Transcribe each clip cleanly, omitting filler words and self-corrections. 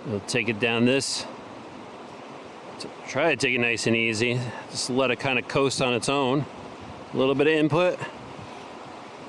We'll take it down this. Try to take it nice and easy. Just let it kind of coast on its own. A little bit of input.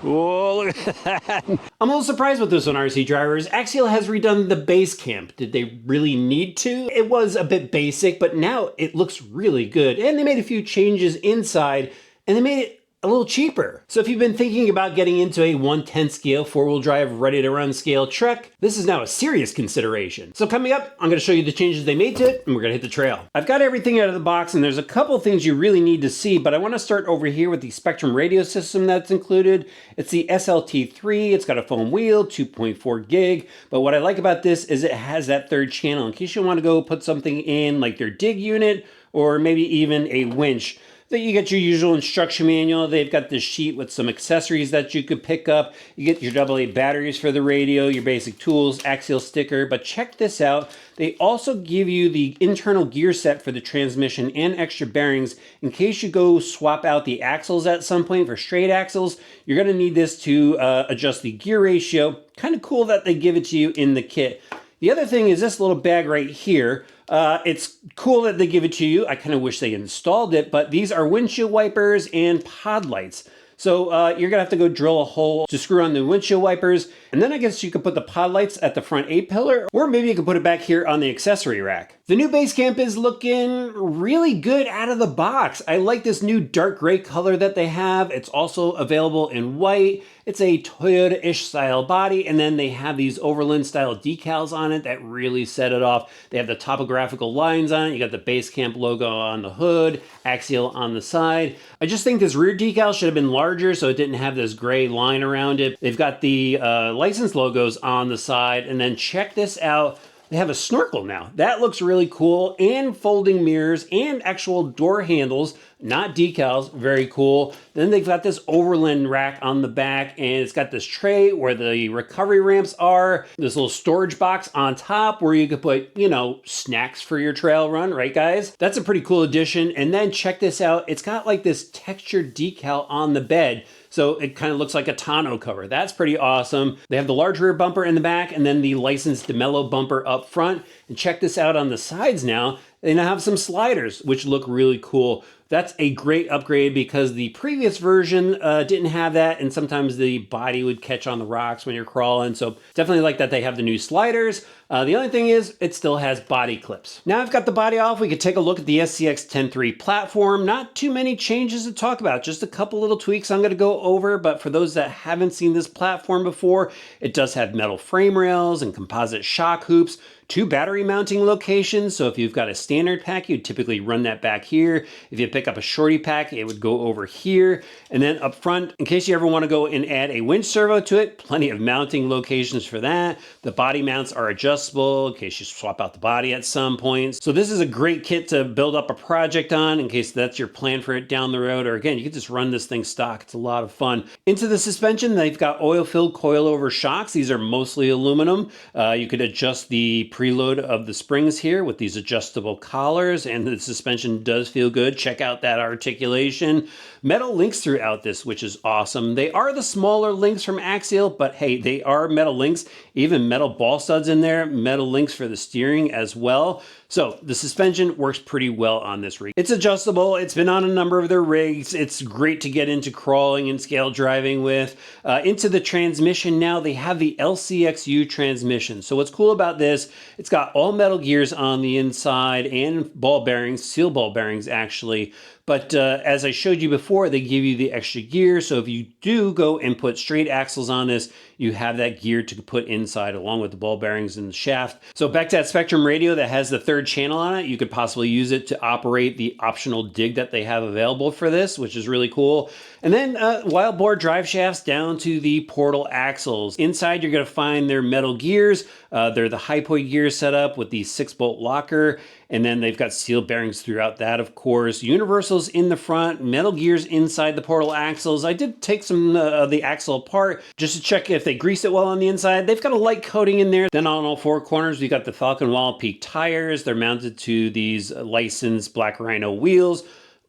Whoa, look at that. I'm a little surprised with this one, RC drivers. Axial has redone the base camp. Did they really need to? It was a bit basic, but now it looks really good. And they made a few changes inside, and they made it a little cheaper. So if you've been thinking about getting into a 1/10 scale, 4-wheel drive, ready to run scale truck, this is now a serious consideration. So coming up, I'm gonna show you the changes they made to it, and we're gonna hit the trail. I've got everything out of the box, and there's a couple things you really need to see, but I wanna start over here with the Spectrum radio system that's included. It's the SLT3, it's got a foam wheel, 2.4 gig, but what I like about this is it has that third channel in case you wanna go put something in like their dig unit, or maybe even a winch. That you get your usual instruction manual. They've got this sheet with some accessories that you could pick up. You get your AA batteries for the radio, your basic tools, Axial sticker, but check this out. They also give you the internal gear set for the transmission and extra bearings in case you go swap out the axles at some point for straight axles. You're gonna need this to adjust the gear ratio. Kind of cool that they give it to you in the kit. The other thing is this little bag right here. It's cool that they give it to you. I kind of wish they installed it, but these are windshield wipers and pod lights. So you're gonna have to go drill a hole to screw on the windshield wipers, and then I guess you could put the pod lights at the front A-pillar, or maybe you could put it back here on the accessory rack. The new base camp is looking really good out of the box. I like this new dark gray color that they have. It's also available in white. It's a Toyota-ish style body, and then they have these Overland style decals on it that really set it off. They have the topographical lines on it. You got the base camp logo on the hood, Axial on the side. I just think this rear decal should have been larger so it didn't have this gray line around it. They've got the license logos on the side, and then check this out. They have a snorkel now. That looks really cool, and folding mirrors and actual door handles, not decals, very cool. Then they've got this Overland rack on the back, and it's got this tray where the recovery ramps are, this little storage box on top where you could put, you know, snacks for your trail run, right guys? That's a pretty cool addition. And then check this out. It's got like this textured decal on the bed. So it kind of looks like a tonneau cover. That's pretty awesome. They have the large rear bumper in the back and then the licensed DeMello bumper up front. And check this out on the sides now. They now have some sliders, which look really cool. That's a great upgrade because the previous version didn't have that, and sometimes the body would catch on the rocks when you're crawling. So definitely like that they have the new sliders. The only thing is it still has body clips. Now I've got the body off, we could take a look at the SCX 10.3 platform. Not too many changes to talk about, just a couple little tweaks I'm gonna go over, but for those that haven't seen this platform before, it does have metal frame rails and composite shock hoops, 2 battery mounting locations. So if you've got a standard pack, you'd typically run that back here. If you pick up a shorty pack, it would go over here. And then up front, in case you ever want to go and add a winch servo to it, plenty of mounting locations for that. The body mounts are adjustable in case you swap out the body at some point. So this is a great kit to build up a project on in case that's your plan for it down the road. Or again, you can just run this thing stock. It's a lot of fun. Into the suspension, they've got oil-filled coilover shocks. These are mostly aluminum. You could adjust the preload of the springs here with these adjustable collars, and the suspension does feel good. Check out that articulation. Metal links throughout this, which is awesome. They are the smaller links from Axial, but hey, they are metal links. Even metal ball studs in there, metal links for the steering as well. So the suspension works pretty well on this rig. It's adjustable. It's been on a number of their rigs. It's great to get into crawling and scale driving with. Into the transmission now, they have the LCXU transmission. So what's cool about this, it's got all metal gears on the inside and ball bearings, steel ball bearings actually. But as I showed you before, they give you the extra gear. So if you do go and put straight axles on this, you have that gear to put inside along with the ball bearings and the shaft. So back to that Spectrum radio that has the third channel on it, you could possibly use it to operate the optional dig that they have available for this, which is really cool. And then wild bore drive shafts down to the portal axles. Inside, you're gonna find their metal gears. They're the Hi-Poi gear setup with the 6-bolt locker. And then they've got steel bearings throughout that, of course. Universals in the front, metal gears inside the portal axles. I did take some of the axle apart just to check if they greased it well on the inside. They've got a light coating in there. Then on all 4 corners, we got the Falcon Wall Peak tires. They're mounted to these licensed Black Rhino wheels.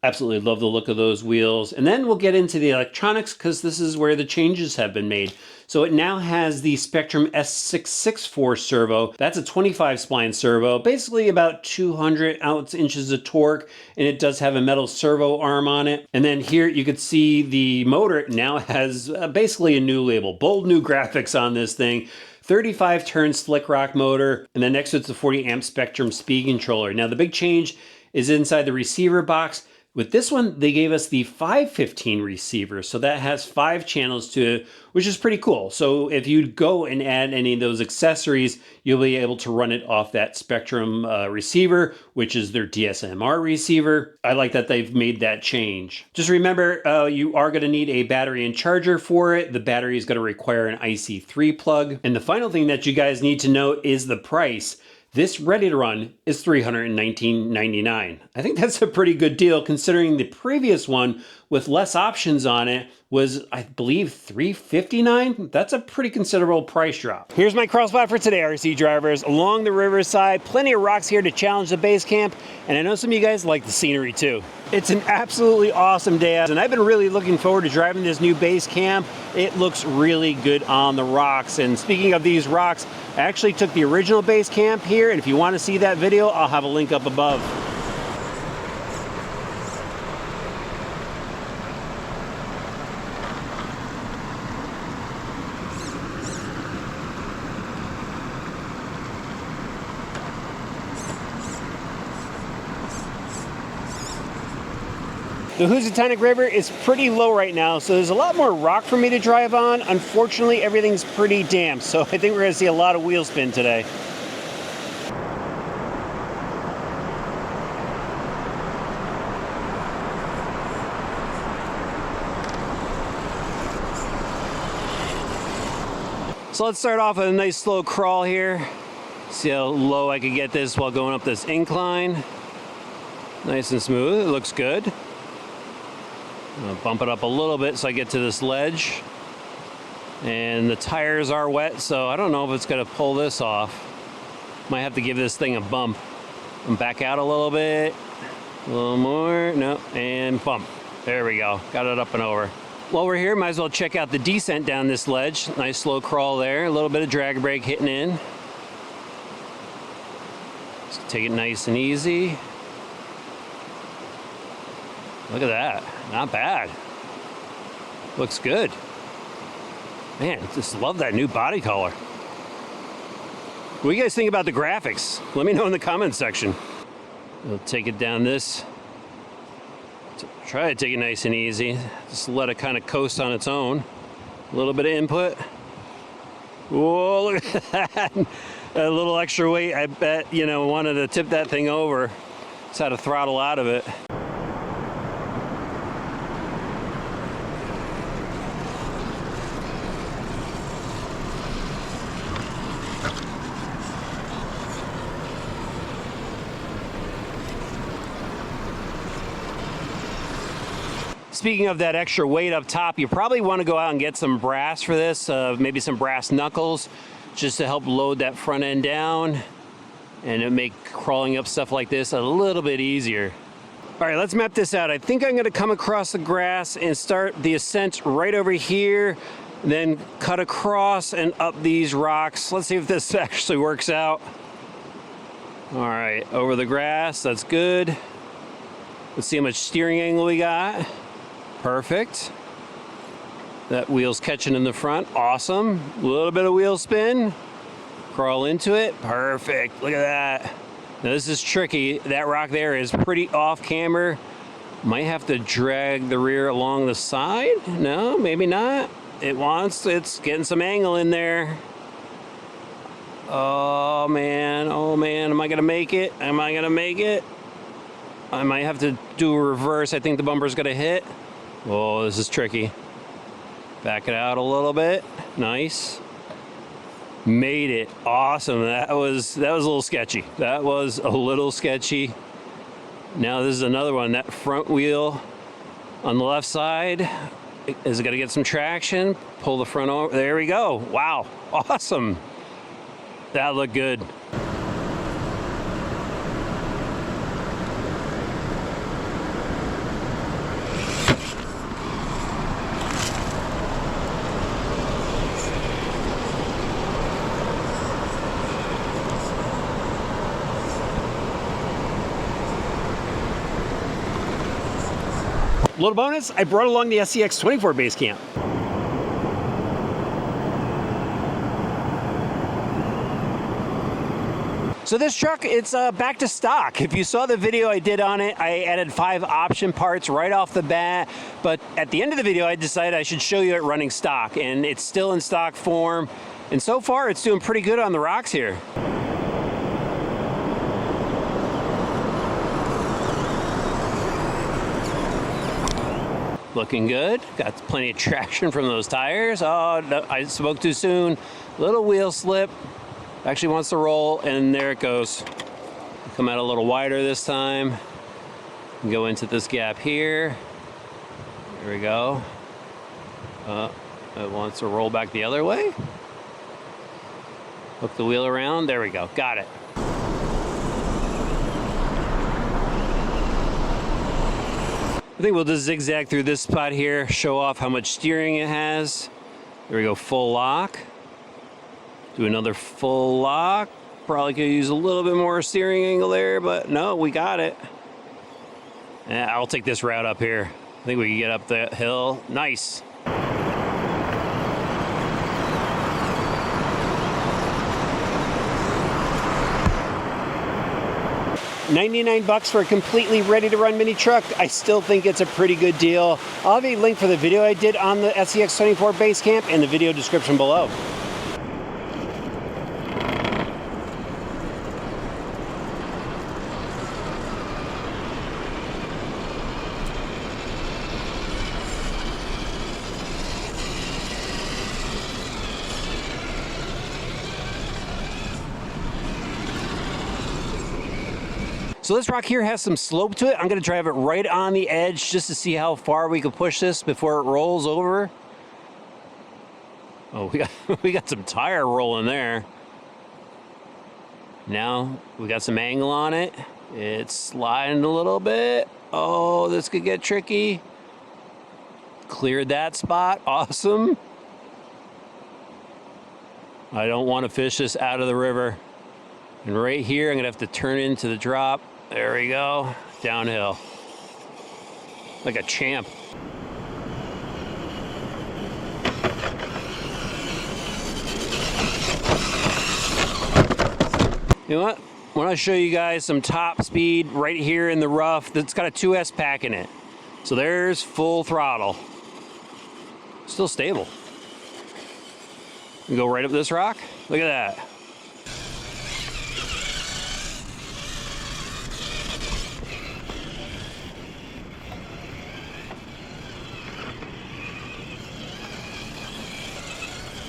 Absolutely love the look of those wheels. And then we'll get into the electronics because this is where the changes have been made. So it now has the Spectrum S664 servo. That's a 25 spline servo, basically about 200 inches of torque, and it does have a metal servo arm on it. And then here you could see the motor now has basically a new label, bold new graphics on this thing. 35 turn slick rock motor, and then next to it's the 40 amp Spectrum speed controller. Now the big change is inside the receiver box. With this one, they gave us the 515 receiver, so that has 5 channels to it, which is pretty cool. So if you go and add any of those accessories, you'll be able to run it off that Spectrum receiver, which is their DSMR receiver. I like that they've made that change. Just remember, you are going to need a battery and charger for it. The battery is going to require an IC3 plug. And the final thing that you guys need to know is the price. This ready to run is $319.99. I think that's a pretty good deal considering the previous one with less options on it was, I believe, $359. That's a pretty considerable price drop. Here's my crawl spot for today, RC drivers. Along the riverside, plenty of rocks here to challenge the base camp, and I know some of you guys like the scenery too. It's an absolutely awesome day out, and I've been really looking forward to driving this new base camp. It looks really good on the rocks, and speaking of these rocks, I actually took the original base camp here, and if you want to see that video, I'll have a link up above. The Housatonic River is pretty low right now, so there's a lot more rock for me to drive on. Unfortunately, everything's pretty damp, so I think we're gonna see a lot of wheel spin today. So let's start off with a nice slow crawl here. See how low I can get this while going up this incline. Nice and smooth, it looks good. I'm gonna bump it up a little bit so I get to this ledge. And the tires are wet, so I don't know if it's gonna pull this off. Might have to give this thing a bump. And back out a little bit. A little more, no, and bump. There we go, got it up and over. While we're here, might as well check out the descent down this ledge. Nice slow crawl there, a little bit of drag brake hitting in. Just take it nice and easy. Look at that, not bad. Looks good. Man, just love that new body color. What do you guys think about the graphics? Let me know in the comments section. We'll take it down this. Try to take it nice and easy. Just let it kind of coast on its own. A little bit of input. Whoa, look at that. A little extra weight, I bet, you know, wanted to tip that thing over. Just had to throttle out of it. Speaking of that extra weight up top, you probably want to go out and get some brass for this, maybe some brass knuckles, just to help load that front end down and it'll make crawling up stuff like this a little bit easier. All right, let's map this out. I think I'm going to come across the grass and start the ascent right over here, then cut across and up these rocks. Let's see if this actually works out. All right, over the grass, that's good. Let's see how much steering angle we got. Perfect. That wheel's catching in the front. Awesome. A little bit of wheel spin. Crawl into it. Perfect. Look at that. Now this is tricky. That rock there is pretty off camber. Might have to drag the rear along the side. No, maybe not. It's getting some angle in there. Oh man, am I gonna make it? Am I gonna make it? I might have to do a reverse. I think the bumper's gonna hit. Oh, this is tricky. Back it out a little bit. Nice. Made it. Awesome. That was a little sketchy. That was a little sketchy. Now this is another one. That front wheel on the left side is gonna get some traction. Pull the front over. There we go. Wow. Awesome. That looked good. Little bonus, I brought along the SCX-24 base camp. So this truck, it's back to stock. If you saw the video I did on it, I added 5 option parts right off the bat. But at the end of the video, I decided I should show you it running stock, and it's still in stock form. And so far, it's doing pretty good on the rocks here. Looking good. Got plenty of traction from those tires. Oh, no, I spoke too soon. Little wheel slip. Actually wants to roll, and there it goes. Come out a little wider this time. Go into this gap here. There we go. It wants to roll back the other way. Hook the wheel around. There we go. Got it. I think we'll just zigzag through this spot here, show off how much steering it has. There we go, full lock. Do another full lock. Probably could use a little bit more steering angle there, but no, we got it. Yeah, I'll take this route up here. I think we can get up that hill. Nice. $99 for a completely ready to run mini truck. I still think it's a pretty good deal. I'll have a link for the video I did on the SCX-24 base camp in the video description below. So this rock here has some slope to it. I'm gonna drive it right on the edge just to see how far we can push this before it rolls over. Oh, we got some tire rolling there. Now we got some angle on it. It's sliding a little bit. Oh, this could get tricky. Cleared that spot, awesome. I don't want to fish this out of the river. And right here, I'm gonna have to turn into the drop. There we go, downhill. Like a champ. You know what? I want to show you guys some top speed right here in the rough. That's got a 2S pack in it. So there's full throttle. Still stable. You go right up this rock. Look at that.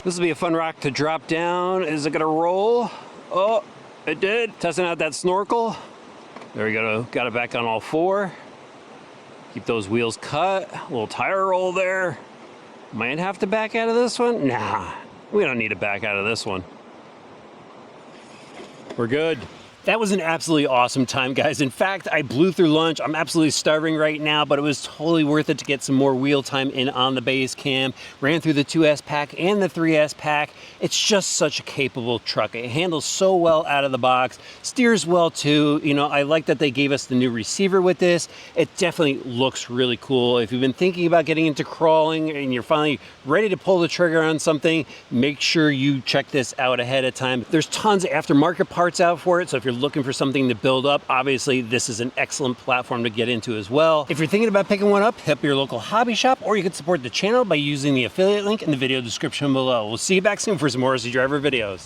This will be a fun rock to drop down. Is it gonna roll? Oh, it did. Testing out that snorkel. There we go, got it back on all 4. Keep those wheels cut. A little tire roll there. Might have to back out of this one. Nah, we don't need to back out of this one. We're good. That was an absolutely awesome time, guys. In fact, I blew through lunch. I'm absolutely starving right now, but it was totally worth it to get some more wheel time in on the base cam. Ran through the 2S pack and the 3S pack. It's just such a capable truck. It handles so well out of the box, steers well too. You know, I like that they gave us the new receiver with this. It definitely looks really cool. If you've been thinking about getting into crawling and you're finally ready to pull the trigger on something, make sure you check this out ahead of time. There's tons of aftermarket parts out for it, so if you're looking for something to build up, obviously this is an excellent platform to get into as well. If you're thinking about picking one up, hit up your local hobby shop, or you can support the channel by using the affiliate link in the video description below. We'll see you back soon for some more RC Driver videos.